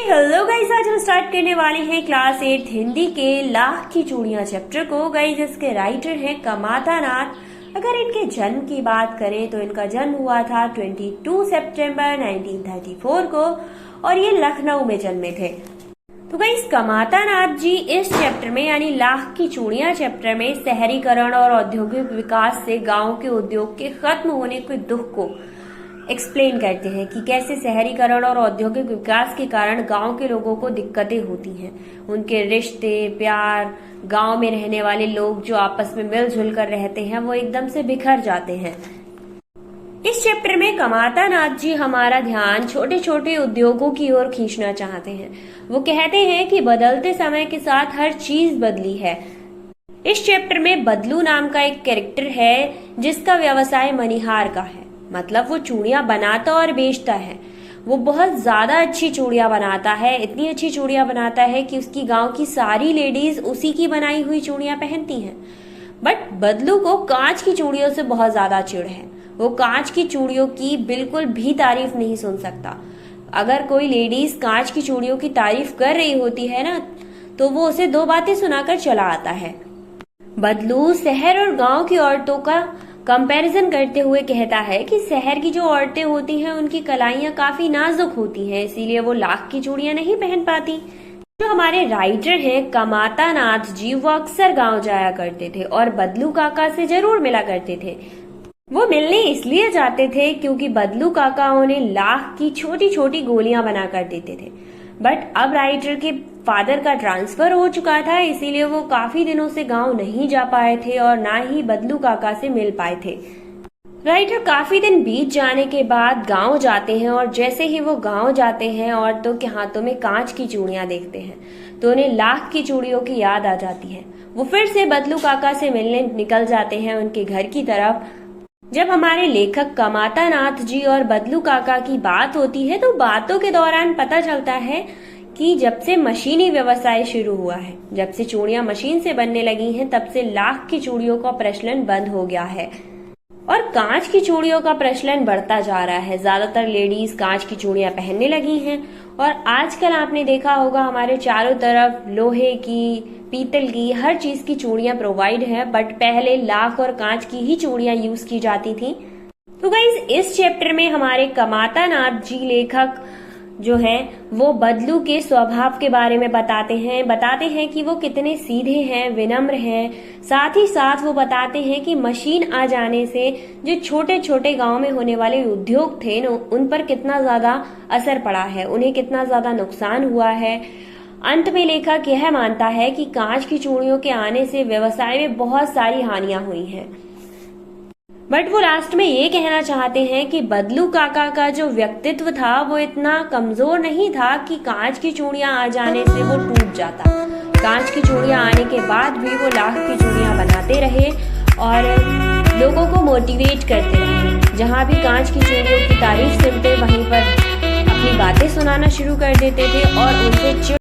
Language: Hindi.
हेलो गाइस, आज हम स्टार्ट करने वाले हैं क्लास 8 हिंदी के लाख की चूड़ियां चैप्टर को। गाइस, इसके राइटर हैं कमाता नाथ। अगर इनके जन्म की बात करें तो इनका जन्म हुआ था 22 सितंबर 1934 को और ये लखनऊ में जन्मे थे। तो गाइस, कमाता नाथ जी इस चैप्टर में यानी लाख की चूड़ियां चैप्टर में शहरीकरण और औद्योगिक विकास से गाँव के उद्योग के खत्म होने के दुख को एक्सप्लेन करते हैं कि कैसे शहरीकरण और औद्योगिक विकास के कारण गांव के लोगों को दिक्कतें होती हैं। उनके रिश्ते, प्यार, गांव में रहने वाले लोग जो आपस में मिलजुल कर रहते हैं वो एकदम से बिखर जाते हैं। इस चैप्टर में कमाता नाथ जी हमारा ध्यान छोटे छोटे उद्योगों की ओर खींचना चाहते हैं। वो कहते हैं कि बदलते समय के साथ हर चीज बदली है। इस चैप्टर में बदलू नाम का एक कैरेक्टर है जिसका व्यवसाय मनिहार का है, मतलब वो चूड़ियां बनाता और बेचता है। वो बहुत ज्यादा अच्छी चूड़ियां बनाता है, इतनी अच्छी चूड़ियां बनाता है कि उसकी गांव की सारी लेडीज उसी की बनाई हुई चूड़ियां पहनती हैं। बट बदलू को कांच की चूड़ियों से बहुत ज्यादा चिढ़ है। वो कांच की चूड़ियों की बिल्कुल भी तारीफ नहीं सुन सकता। अगर कोई लेडीज कांच की चूड़ियों की तारीफ कर रही होती है ना, तो वो उसे दो बातें सुनाकर चला आता है। बदलू शहर और गांव की औरतों का कंपैरिजन करते हुए कहता है कि शहर की जो औरतें होती हैं उनकी कलाइयां काफी नाजुक होती हैं, इसीलिए वो लाख की चूड़ियां नहीं पहन पाती। जो हमारे राइटर हैं कमाता नाथ जी, वो अक्सर गांव जाया करते थे और बदलू काका से जरूर मिला करते थे। वो मिलने इसलिए जाते थे क्योंकि बदलू काका उन्हें लाख की छोटी छोटी गोलियां बना कर देते थे। बट अब राइटर के फादर का ट्रांसफर हो चुका था, इसीलिए वो काफी दिनों से गांव नहीं जा पाए थे और ना ही बदलू काका से मिल पाए थे। राइटर काफी दिन बीत जाने के बाद गांव जाते हैं और जैसे ही वो गांव जाते हैं औरतों के हाथों में कांच की चूड़ियां देखते हैं तो उन्हें लाख की चूड़ियों की याद आ जाती है। वो फिर से बदलू काका से मिलने निकल जाते हैं उनके घर की तरफ। जब हमारे लेखक कमाता नाथ जी और बदलू काका की बात होती है तो बातों के दौरान पता चलता है कि जब से मशीनी व्यवसाय शुरू हुआ है, जब से चूड़ियां मशीन से बनने लगी हैं, तब से लाख की चूड़ियों का प्रचलन बंद हो गया है और कांच की चूड़ियों का प्रचलन बढ़ता जा रहा है। ज्यादातर लेडीज कांच की चूड़ियां पहनने लगी हैं और आजकल आपने देखा होगा हमारे चारों तरफ लोहे की, पीतल की, हर चीज की चूड़ियां प्रोवाइड है। बट पहले लाख और कांच की ही चूड़ियां यूज की जाती थी। तो गाइस, इस चैप्टर में हमारे कमाता नाथ जी लेखक जो हैं वो बदलू के स्वभाव के बारे में बताते हैं कि वो कितने सीधे हैं, विनम्र हैं। साथ ही साथ वो बताते हैं कि मशीन आ जाने से जो छोटे छोटे गांव में होने वाले उद्योग थे उन पर कितना ज्यादा असर पड़ा है, उन्हें कितना ज्यादा नुकसान हुआ है। अंत में लेखक यह मानता है कि कांच की चूड़ियों के आने से व्यवसाय में बहुत सारी हानियां हुई हैं। बट वो लास्ट में ये कहना चाहते हैं कि बदलू काका का जो व्यक्तित्व था वो इतना कमजोर नहीं था कि कांच की चूड़ियां आ जाने से वो टूट जाता। कांच की चूड़ियां आने के बाद भी वो लाख की चूड़ियां बनाते रहे और लोगों को मोटिवेट करते रहे। जहां भी कांच की चूड़ियों की तारीफ सुनते वहीं पर अपनी बातें सुनाना शुरू कर देते थे और उनसे